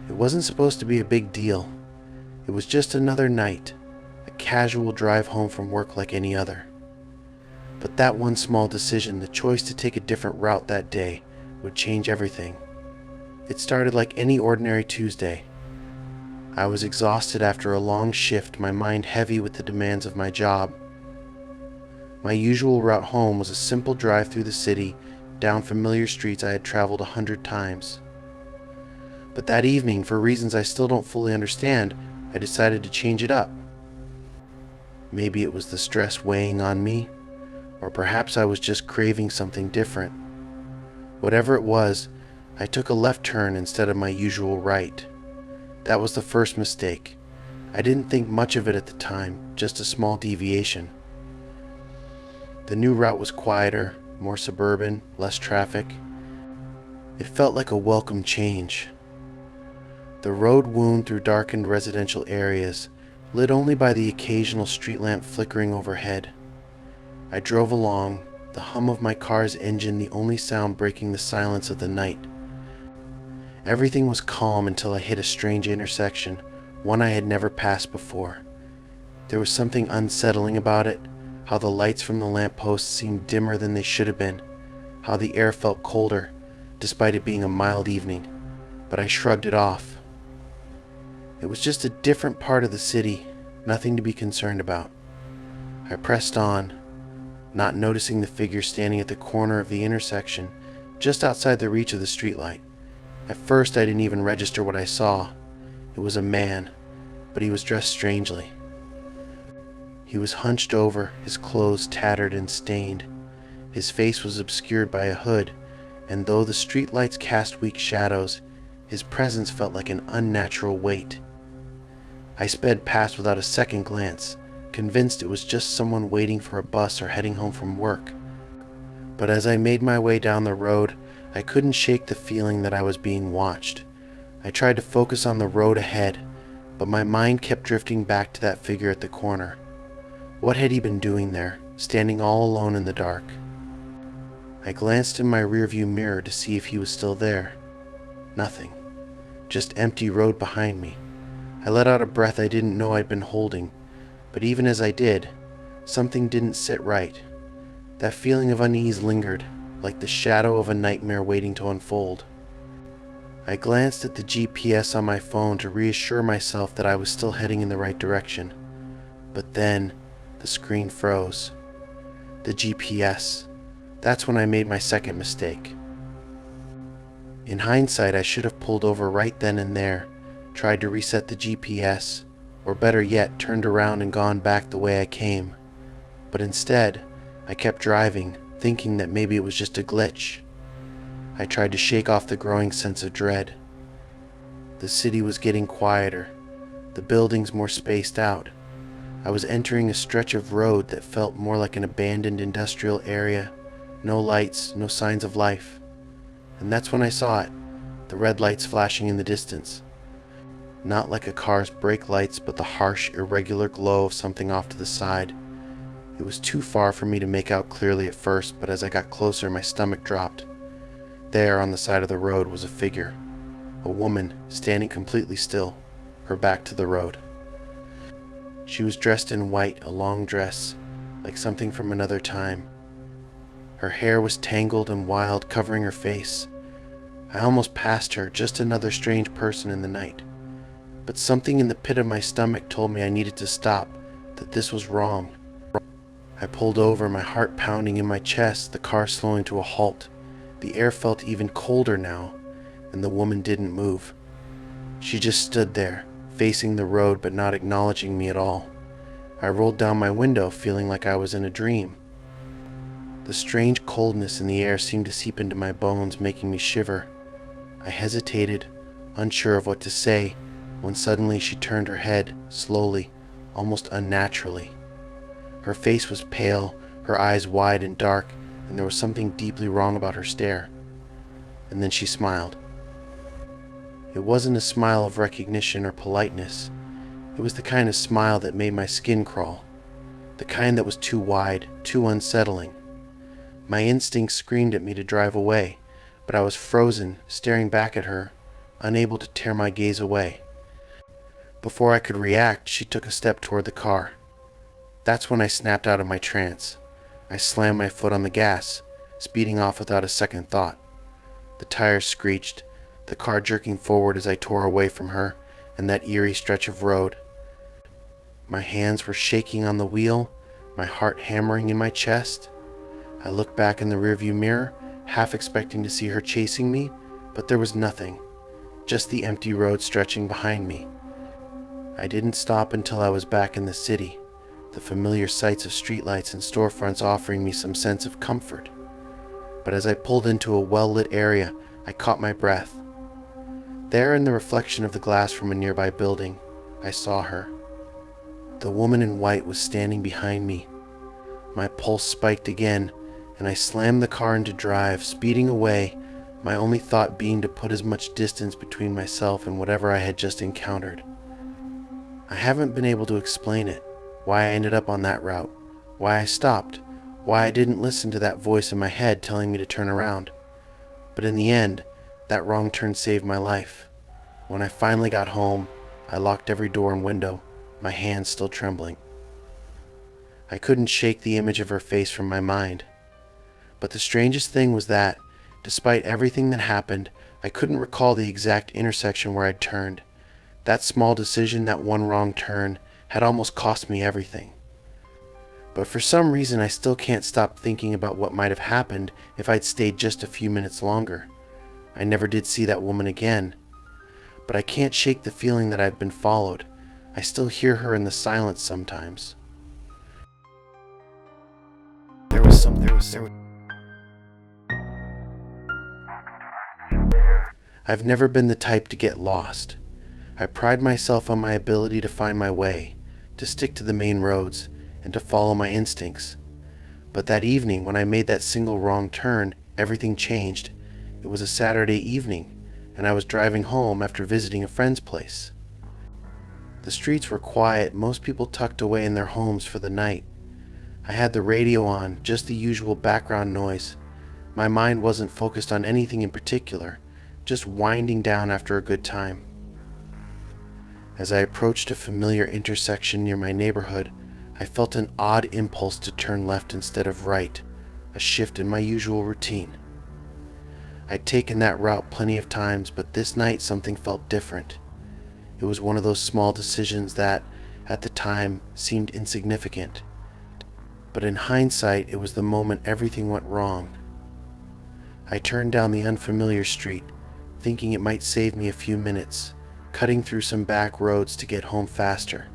It wasn't supposed to be a big deal. It was just another night, a casual drive home from work like any other. But that one small decision, the choice to take a different route that day, would change everything. It started like any ordinary Tuesday. I was exhausted after a long shift, my mind heavy with the demands of my job. My usual route home was a simple drive through the city, down familiar streets I had traveled 100 times. But that evening, for reasons I still don't fully understand, I decided to change it up. Maybe it was the stress weighing on me, or perhaps I was just craving something different. Whatever it was, I took a left turn instead of my usual right. That was the first mistake. I didn't think much of it at the time, just a small deviation. The new route was quieter, more suburban, less traffic. It felt like a welcome change. The road wound through darkened residential areas, lit only by the occasional street lamp flickering overhead. I drove along, the hum of my car's engine the only sound breaking the silence of the night. Everything was calm until I hit a strange intersection, one I had never passed before. There was something unsettling about it, how the lights from the lampposts seemed dimmer than they should have been, how the air felt colder, despite it being a mild evening, but I shrugged it off. It was just a different part of the city, nothing to be concerned about. I pressed on, not noticing the figure standing at the corner of the intersection, just outside the reach of the streetlight. At first I didn't even register what I saw. It was a man, but he was dressed strangely. He was hunched over, his clothes tattered and stained. His face was obscured by a hood, and though the streetlights cast weak shadows, his presence felt like an unnatural weight. I sped past without a second glance, convinced it was just someone waiting for a bus or heading home from work. But as I made my way down the road, I couldn't shake the feeling that I was being watched. I tried to focus on the road ahead, but my mind kept drifting back to that figure at the corner. What had he been doing there, standing all alone in the dark? I glanced in my rearview mirror to see if he was still there. Nothing. Just empty road behind me. I let out a breath I didn't know I'd been holding, but even as I did, something didn't sit right. That feeling of unease lingered, like the shadow of a nightmare waiting to unfold. I glanced at the GPS on my phone to reassure myself that I was still heading in the right direction. But then, the screen froze. The GPS. That's when I made my second mistake. In hindsight, I should have pulled over right then and there, tried to reset the GPS, or better yet, turned around and gone back the way I came. But instead, I kept driving, thinking that maybe it was just a glitch. I tried to shake off the growing sense of dread. The city was getting quieter, the buildings more spaced out. I was entering a stretch of road that felt more like an abandoned industrial area, no lights, no signs of life. And that's when I saw it, the red lights flashing in the distance. Not like a car's brake lights, but the harsh, irregular glow of something off to the side. It was too far for me to make out clearly at first, but as I got closer, my stomach dropped. There, on the side of the road, was a figure. A woman, standing completely still, her back to the road. She was dressed in white, a long dress, like something from another time. Her hair was tangled and wild, covering her face. I almost passed her, just another strange person in the night. But something in the pit of my stomach told me I needed to stop, that this was wrong. I pulled over, my heart pounding in my chest, the car slowing to a halt. The air felt even colder now, and the woman didn't move. She just stood there, facing the road but not acknowledging me at all. I rolled down my window, feeling like I was in a dream. The strange coldness in the air seemed to seep into my bones, making me shiver. I hesitated, unsure of what to say, when suddenly she turned her head, slowly, almost unnaturally. Her face was pale, her eyes wide and dark, and there was something deeply wrong about her stare. And then she smiled. It wasn't a smile of recognition or politeness. It was the kind of smile that made my skin crawl. the kind that was too wide, too unsettling. My instincts screamed at me to drive away, but I was frozen, staring back at her, unable to tear my gaze away. Before I could react, she took a step toward the car. That's when I snapped out of my trance. I slammed my foot on the gas, speeding off without a second thought. The tires screeched, the car jerking forward as I tore away from her and that eerie stretch of road. My hands were shaking on the wheel, my heart hammering in my chest. I looked back in the rearview mirror, half expecting to see her chasing me, but there was nothing, just the empty road stretching behind me. I didn't stop until I was back in the city, the familiar sights of streetlights and storefronts offering me some sense of comfort. But as I pulled into a well-lit area, I caught my breath. There, in the reflection of the glass from a nearby building, I saw her. The woman in white was standing behind me. My pulse spiked again, and I slammed the car into drive, speeding away, my only thought being to put as much distance between myself and whatever I had just encountered. I haven't been able to explain it, why I ended up on that route, why I stopped, why I didn't listen to that voice in my head telling me to turn around. But in the end, that wrong turn saved my life. When I finally got home, I locked every door and window, my hands still trembling. I couldn't shake the image of her face from my mind. But the strangest thing was that, despite everything that happened, I couldn't recall the exact intersection where I'd turned. That small decision, that one wrong turn, had almost cost me everything. But for some reason I still can't stop thinking about what might have happened if I'd stayed just a few minutes longer. I never did see that woman again. But I can't shake the feeling that I've been followed. I still hear her in the silence sometimes. I've never been the type to get lost. I pride myself on my ability to find my way, to stick to the main roads, and to follow my instincts. But that evening, when I made that single wrong turn, everything changed. It was a Saturday evening, and I was driving home after visiting a friend's place. The streets were quiet, most people tucked away in their homes for the night. I had the radio on, just the usual background noise. My mind wasn't focused on anything in particular, just winding down after a good time. As I approached a familiar intersection near my neighborhood, I felt an odd impulse to turn left instead of right, a shift in my usual routine. I'd taken that route plenty of times, but this night something felt different. It was one of those small decisions that, at the time, seemed insignificant. But in hindsight, it was the moment everything went wrong. I turned down the unfamiliar street, thinking it might save me a few minutes, cutting through some back roads to get home faster.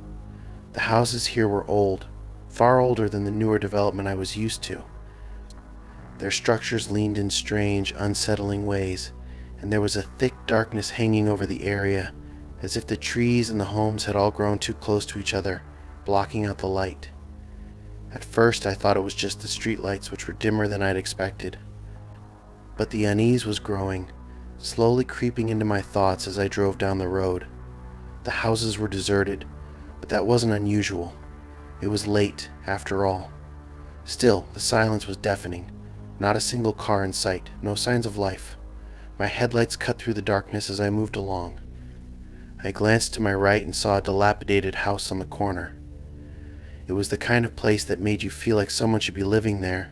The houses here were old, far older than the newer development I was used to. Their structures leaned in strange, unsettling ways, and there was a thick darkness hanging over the area, as if the trees and the homes had all grown too close to each other, blocking out the light. At first I thought it was just the streetlights, which were dimmer than I'd expected. But the unease was growing, slowly creeping into my thoughts as I drove down the road. The houses were deserted, but that wasn't unusual. It was late, after all. Still, the silence was deafening. Not a single car in sight, no signs of life. My headlights cut through the darkness as I moved along. I glanced to my right and saw a dilapidated house on the corner. It was the kind of place that made you feel like someone should be living there,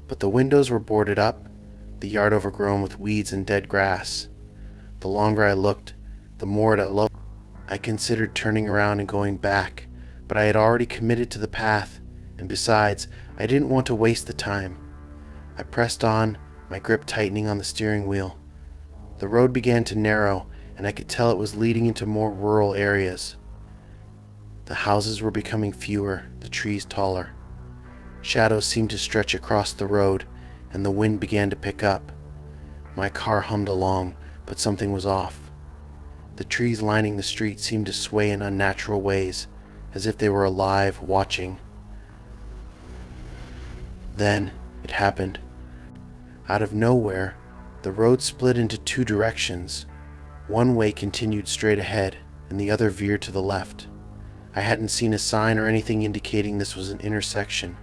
but the windows were boarded up, the yard overgrown with weeds and dead grass. The longer I looked, the more it looked. I considered turning around and going back, but I had already committed to the path, and besides, I didn't want to waste the time. I pressed on, my grip tightening on the steering wheel. The road began to narrow, and I could tell it was leading into more rural areas. The houses were becoming fewer, the trees taller. Shadows seemed to stretch across the road, and the wind began to pick up. My car hummed along, but something was off. The trees lining the street seemed to sway in unnatural ways, as if they were alive, watching. Then it happened. Out of nowhere, the road split into two directions. One way continued straight ahead, and the other veered to the left. I hadn't seen a sign or anything indicating this was an intersection.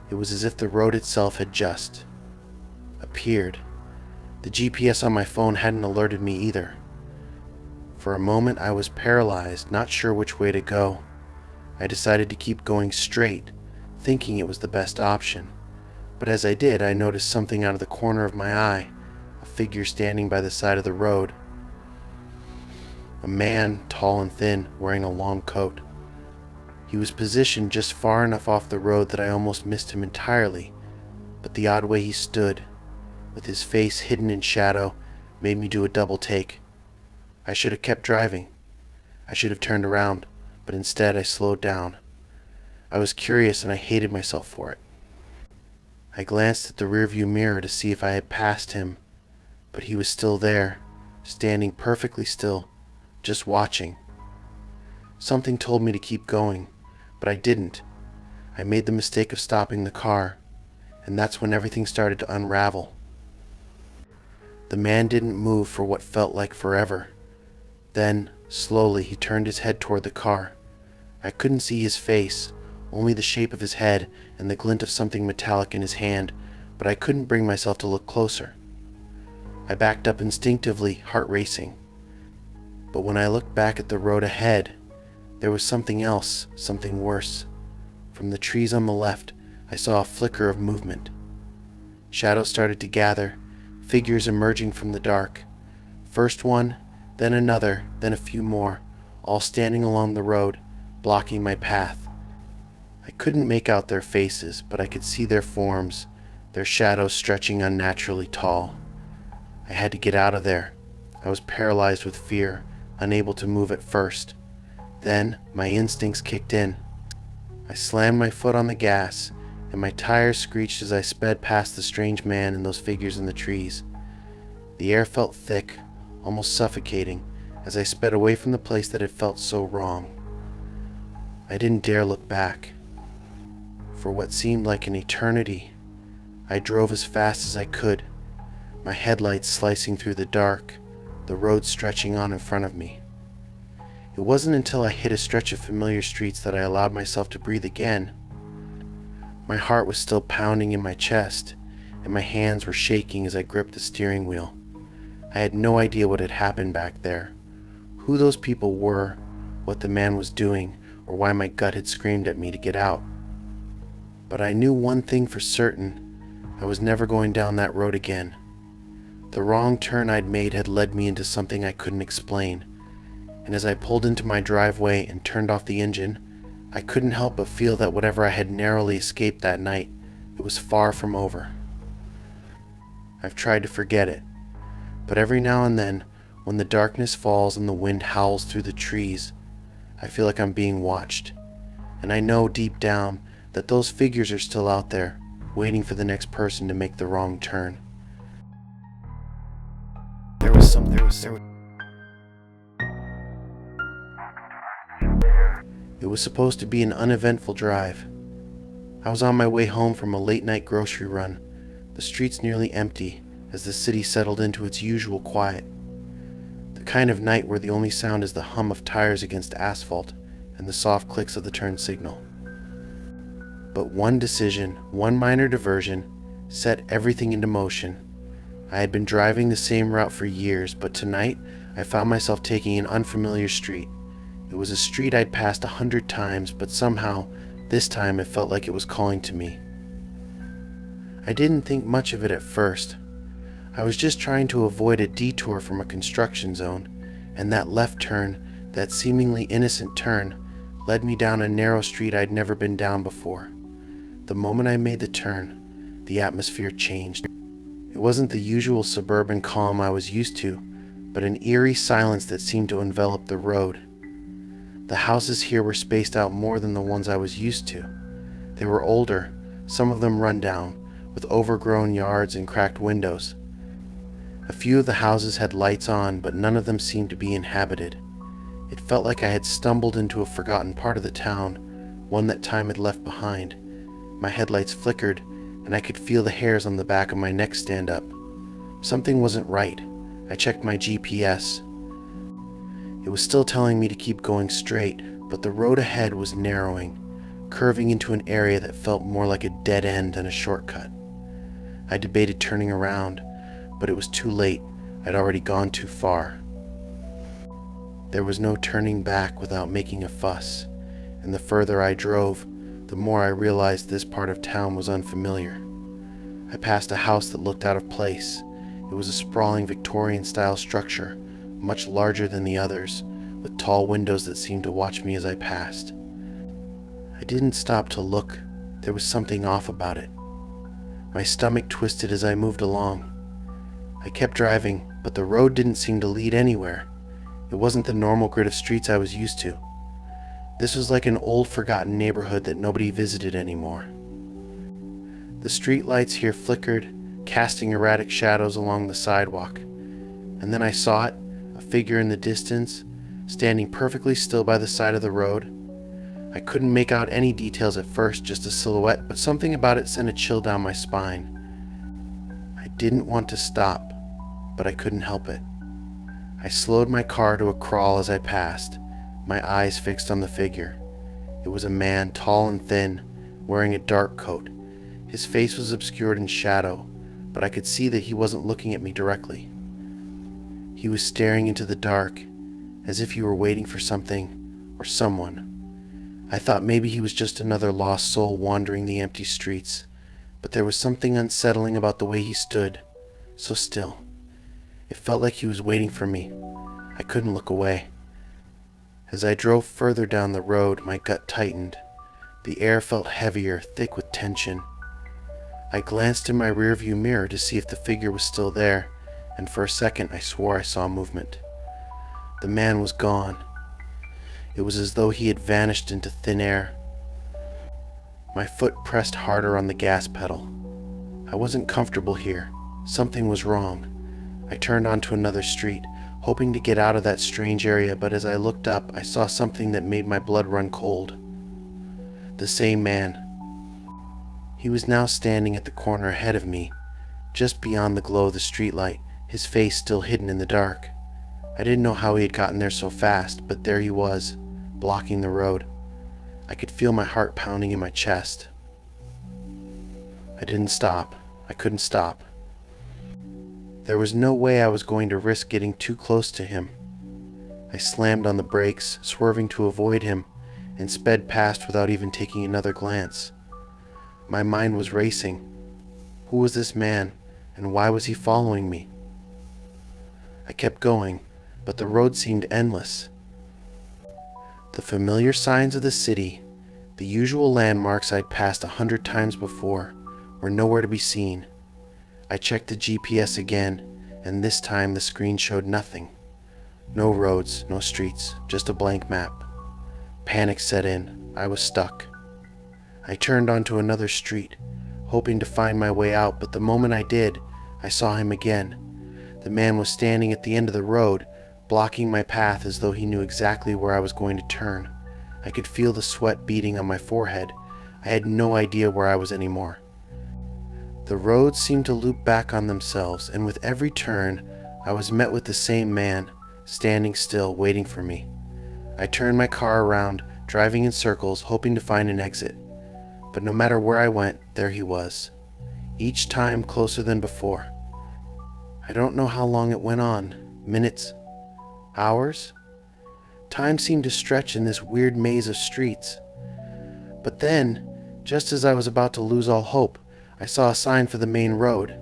It was as if the road itself had just appeared. The GPS on my phone hadn't alerted me either. For a moment I was paralyzed, not sure which way to go. I decided to keep going straight, thinking it was the best option. But as I did, I noticed something out of the corner of my eye, a figure standing by the side of the road. A man, tall and thin, wearing a long coat. He was positioned just far enough off the road that I almost missed him entirely, but the odd way he stood, with his face hidden in shadow, made me do a double take. I should have kept driving. I should have turned around, but instead I slowed down. I was curious and I hated myself for it. I glanced at the rearview mirror to see if I had passed him, but he was still there, standing perfectly still, just watching. Something told me to keep going, but I didn't. I made the mistake of stopping the car, and that's when everything started to unravel. The man didn't move for what felt like forever. Then, slowly, he turned his head toward the car. I couldn't see his face, only the shape of his head and the glint of something metallic in his hand, but I couldn't bring myself to look closer. I backed up instinctively, heart racing. But when I looked back at the road ahead, there was something else, something worse. From the trees on the left, I saw a flicker of movement. Shadows started to gather, figures emerging from the dark. First one, then another, then a few more, all standing along the road, blocking my path. I couldn't make out their faces, but I could see their forms, their shadows stretching unnaturally tall. I had to get out of there. I was paralyzed with fear, unable to move at first. Then my instincts kicked in. I slammed my foot on the gas, and my tires screeched as I sped past the strange man and those figures in the trees. The air felt thick, almost suffocating, as I sped away from the place that had felt so wrong. I didn't dare look back. For what seemed like an eternity, I drove as fast as I could, my headlights slicing through the dark, the road stretching on in front of me. It wasn't until I hit a stretch of familiar streets that I allowed myself to breathe again. My heart was still pounding in my chest, and my hands were shaking as I gripped the steering wheel. I had no idea what had happened back there, who those people were, what the man was doing, or why my gut had screamed at me to get out. But I knew one thing for certain: I was never going down that road again. The wrong turn I'd made had led me into something I couldn't explain, and as I pulled into my driveway and turned off the engine, I couldn't help but feel that whatever I had narrowly escaped that night, it was far from over. I've tried to forget it, but every now and then, when the darkness falls and the wind howls through the trees, I feel like I'm being watched, and I know deep down that those figures are still out there, waiting for the next person to make the wrong turn. It was supposed to be an uneventful drive. I was on my way home from a late-night grocery run, the streets nearly empty as the city settled into its usual quiet. The kind of night where the only sound is the hum of tires against asphalt and the soft clicks of the turn signal. But one decision, one minor diversion, set everything into motion. I had been driving the same route for years, but tonight I found myself taking an unfamiliar street. It was a street I'd passed 100 times, but somehow, this time it felt like it was calling to me. I didn't think much of it at first. I was just trying to avoid a detour from a construction zone, and that left turn, that seemingly innocent turn, led me down a narrow street I'd never been down before. The moment I made the turn, the atmosphere changed. It wasn't the usual suburban calm I was used to, but an eerie silence that seemed to envelop the road. The houses here were spaced out more than the ones I was used to. They were older, some of them run down, with overgrown yards and cracked windows. A few of the houses had lights on, but none of them seemed to be inhabited. It felt like I had stumbled into a forgotten part of the town, one that time had left behind. My headlights flickered, and I could feel the hairs on the back of my neck stand up. Something wasn't right. I checked my GPS. It was still telling me to keep going straight, but the road ahead was narrowing, curving into an area that felt more like a dead end than a shortcut. I debated turning around, but it was too late. I'd already gone too far. There was no turning back without making a fuss, and the further I drove, the more I realized this part of town was unfamiliar. I passed a house that looked out of place. It was a sprawling Victorian-style structure, much larger than the others, with tall windows that seemed to watch me as I passed. I didn't stop to look. There was something off about it. My stomach twisted as I moved along. I kept driving, but the road didn't seem to lead anywhere. It wasn't the normal grid of streets I was used to. This was like an old forgotten neighborhood that nobody visited anymore. The street lights here flickered, casting erratic shadows along the sidewalk. And then I saw it, a figure in the distance, standing perfectly still by the side of the road. I couldn't make out any details at first, just a silhouette, but something about it sent a chill down my spine. I didn't want to stop, but I couldn't help it. I slowed my car to a crawl as I passed, my eyes fixed on the figure. It was a man, tall and thin, wearing a dark coat. His face was obscured in shadow, but I could see that he wasn't looking at me directly. He was staring into the dark, as if he were waiting for something or someone. I thought maybe he was just another lost soul wandering the empty streets, but there was something unsettling about the way he stood, so still. It felt like he was waiting for me. I couldn't look away. As I drove further down the road, my gut tightened. The air felt heavier, thick with tension. I glanced in my rearview mirror to see if the figure was still there, and for a second I swore I saw movement. The man was gone. It was as though he had vanished into thin air. My foot pressed harder on the gas pedal. I wasn't comfortable here. Something was wrong. I turned onto another street, hoping to get out of that strange area, but as I looked up, I saw something that made my blood run cold. The same man. He was now standing at the corner ahead of me, just beyond the glow of the streetlight, his face still hidden in the dark. I didn't know how he had gotten there so fast, but there he was, blocking the road. I could feel my heart pounding in my chest. I didn't stop. I couldn't stop. There was no way I was going to risk getting too close to him. I slammed on the brakes, swerving to avoid him, and sped past without even taking another glance. My mind was racing. Who was this man, and why was he following me? I kept going, but the road seemed endless. The familiar signs of the city, the usual landmarks I'd passed 100 times before, were nowhere to be seen. I checked the GPS again, and this time the screen showed nothing. No roads, no streets, just a blank map. Panic set in. I was stuck. I turned onto another street, hoping to find my way out, but the moment I did, I saw him again. The man was standing at the end of the road, blocking my path as though he knew exactly where I was going to turn. I could feel the sweat beading on my forehead. I had no idea where I was anymore. The roads seemed to loop back on themselves, and with every turn, I was met with the same man, standing still, waiting for me. I turned my car around, driving in circles, hoping to find an exit. But no matter where I went, there he was, each time closer than before. I don't know how long it went on. Minutes? Hours? Time seemed to stretch in this weird maze of streets. But then, just as I was about to lose all hope, I saw a sign for the main road.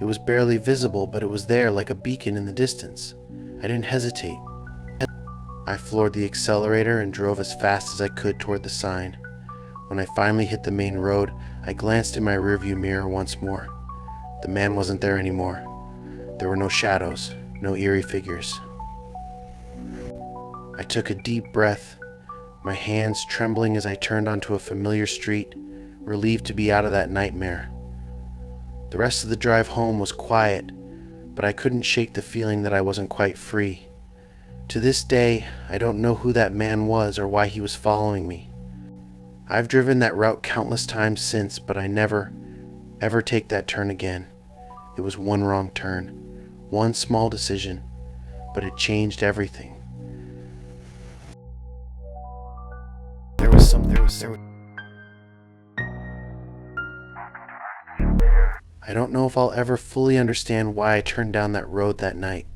It was barely visible, but it was there like a beacon in the distance. I didn't hesitate. I floored the accelerator and drove as fast as I could toward the sign. When I finally hit the main road, I glanced in my rearview mirror once more. The man wasn't there anymore. There were no shadows, no eerie figures. I took a deep breath, my hands trembling as I turned onto a familiar street, relieved to be out of that nightmare. The rest of the drive home was quiet, but I couldn't shake the feeling that I wasn't quite free. To this day, I don't know who that man was or why he was following me. I've driven that route countless times since, but I never, ever take that turn again. It was one wrong turn, one small decision, but it changed everything. house. I don't know if I'll ever fully understand why I turned down that road that night.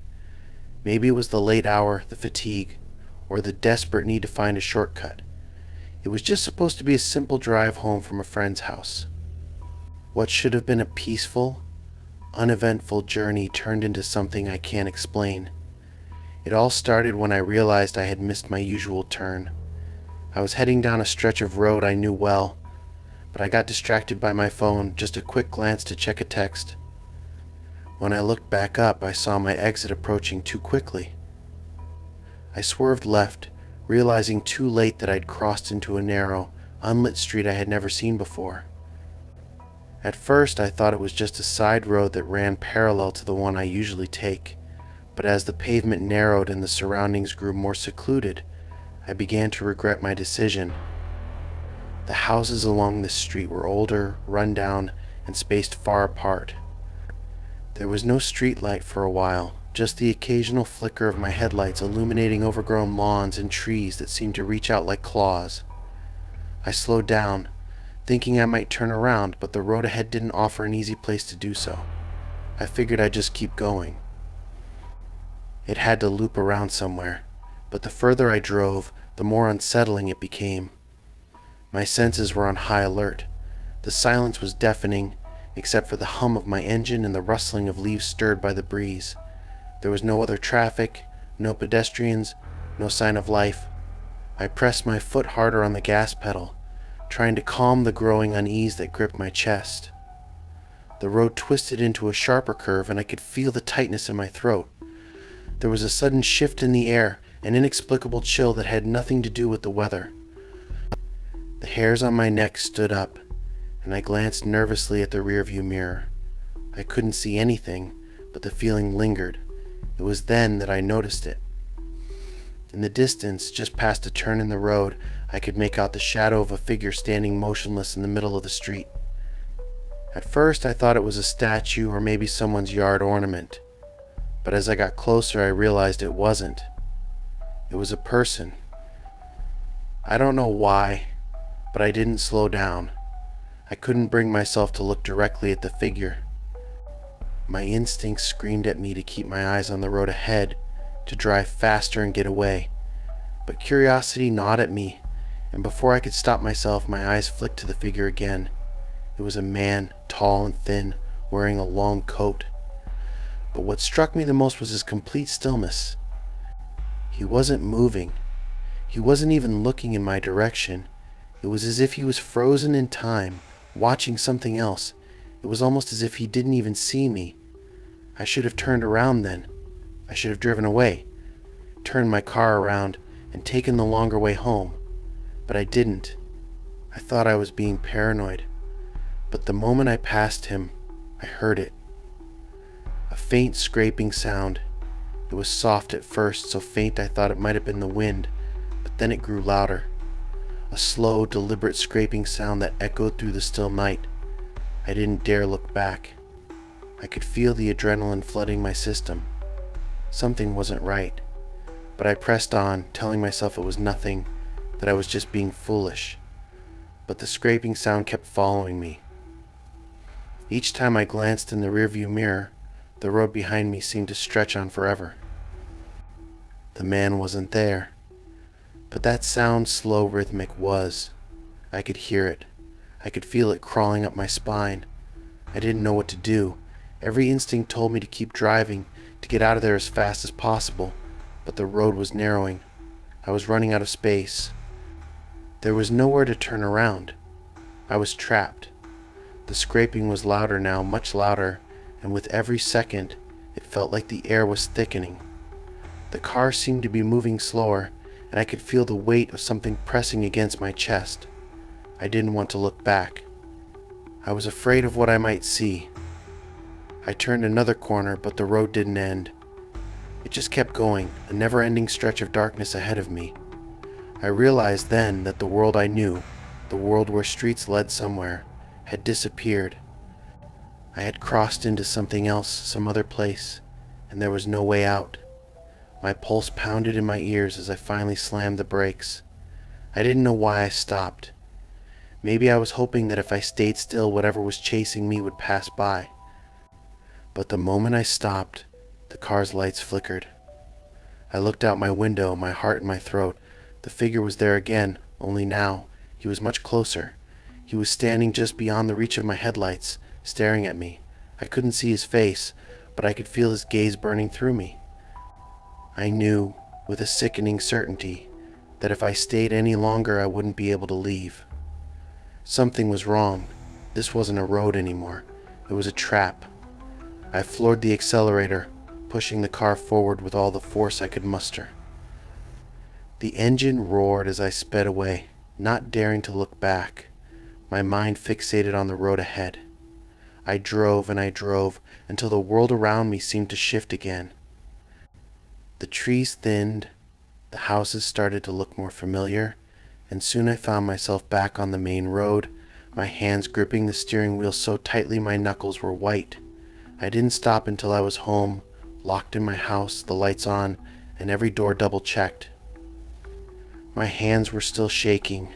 Maybe it was the late hour, the fatigue, or the desperate need to find a shortcut. It was just supposed to be a simple drive home from a friend's house. What should have been a peaceful, uneventful journey turned into something I can't explain. It all started when I realized I had missed my usual turn. I was heading down a stretch of road I knew well, but I got distracted by my phone, just a quick glance to check a text. When I looked back up, I saw my exit approaching too quickly. I swerved left, realizing too late that I'd crossed into a narrow, unlit street I had never seen before. At first, I thought it was just a side road that ran parallel to the one I usually take, but as the pavement narrowed and the surroundings grew more secluded, I began to regret my decision. The houses along this street were older, run down, and spaced far apart. There was no street light for a while, just the occasional flicker of my headlights illuminating overgrown lawns and trees that seemed to reach out like claws. I slowed down, thinking I might turn around, but the road ahead didn't offer an easy place to do so. I figured I'd just keep going. It had to loop around somewhere, but the further I drove, the more unsettling it became. My senses were on high alert. The silence was deafening, except for the hum of my engine and the rustling of leaves stirred by the breeze. There was no other traffic, no pedestrians, no sign of life. I pressed my foot harder on the gas pedal, trying to calm the growing unease that gripped my chest. The road twisted into a sharper curve, and I could feel the tightness in my throat. There was a sudden shift in the air, an inexplicable chill that had nothing to do with the weather. The hairs on my neck stood up, and I glanced nervously at the rearview mirror. I couldn't see anything, but the feeling lingered. It was then that I noticed it. In the distance, just past a turn in the road, I could make out the shadow of a figure standing motionless in the middle of the street. At first, I thought it was a statue or maybe someone's yard ornament. But as I got closer, I realized it wasn't. It was a person. I don't know why, but I didn't slow down. I couldn't bring myself to look directly at the figure. My instincts screamed at me to keep my eyes on the road ahead, to drive faster and get away. But curiosity gnawed at me, and before I could stop myself, my eyes flicked to the figure again. It was a man, tall and thin, wearing a long coat. But what struck me the most was his complete stillness. He wasn't moving. He wasn't even looking in my direction. It was as if he was frozen in time, watching something else. It was almost as if he didn't even see me. I should have turned around then. I should have driven away, turned my car around, and taken the longer way home. But I didn't. I thought I was being paranoid. But the moment I passed him, I heard it. A faint scraping sound. It was soft at first, so faint I thought it might have been the wind, but then it grew louder. A slow, deliberate scraping sound that echoed through the still night. I didn't dare look back. I could feel the adrenaline flooding my system. Something wasn't right, but I pressed on, telling myself it was nothing, that I was just being foolish. But the scraping sound kept following me. Each time I glanced in the rearview mirror, the road behind me seemed to stretch on forever. The man wasn't there, but that sound, slow, rhythmic, was. I could hear it. I could feel it crawling up my spine. I didn't know what to do. Every instinct told me to keep driving, to get out of there as fast as possible, but the road was narrowing. I was running out of space. There was nowhere to turn around. I was trapped. The scraping was louder now, much louder, and with every second, it felt like the air was thickening. The car seemed to be moving slower, and I could feel the weight of something pressing against my chest. I didn't want to look back. I was afraid of what I might see. I turned another corner, but the road didn't end. It just kept going, a never-ending stretch of darkness ahead of me. I realized then that the world I knew, the world where streets led somewhere, had disappeared. I had crossed into something else, some other place, and there was no way out. My pulse pounded in my ears as I finally slammed the brakes. I didn't know why I stopped. Maybe I was hoping that if I stayed still, whatever was chasing me would pass by. But the moment I stopped, the car's lights flickered. I looked out my window, my heart in my throat. The figure was there again, only now he was much closer. He was standing just beyond the reach of my headlights, staring at me. I couldn't see his face, but I could feel his gaze burning through me. I knew, with a sickening certainty, that if I stayed any longer I wouldn't be able to leave. Something was wrong. This wasn't a road anymore. It was a trap. I floored the accelerator, pushing the car forward with all the force I could muster. The engine roared as I sped away, not daring to look back, my mind fixated on the road ahead. I drove and I drove until the world around me seemed to shift again. The trees thinned, the houses started to look more familiar, and soon I found myself back on the main road, my hands gripping the steering wheel so tightly my knuckles were white. I didn't stop until I was home, locked in my house, the lights on, and every door double-checked. My hands were still shaking,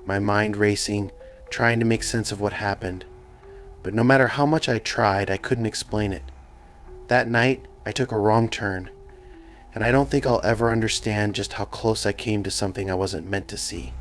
my mind racing, trying to make sense of what happened. But no matter how much I tried, I couldn't explain it. That night, I took a wrong turn, and I don't think I'll ever understand just how close I came to something I wasn't meant to see.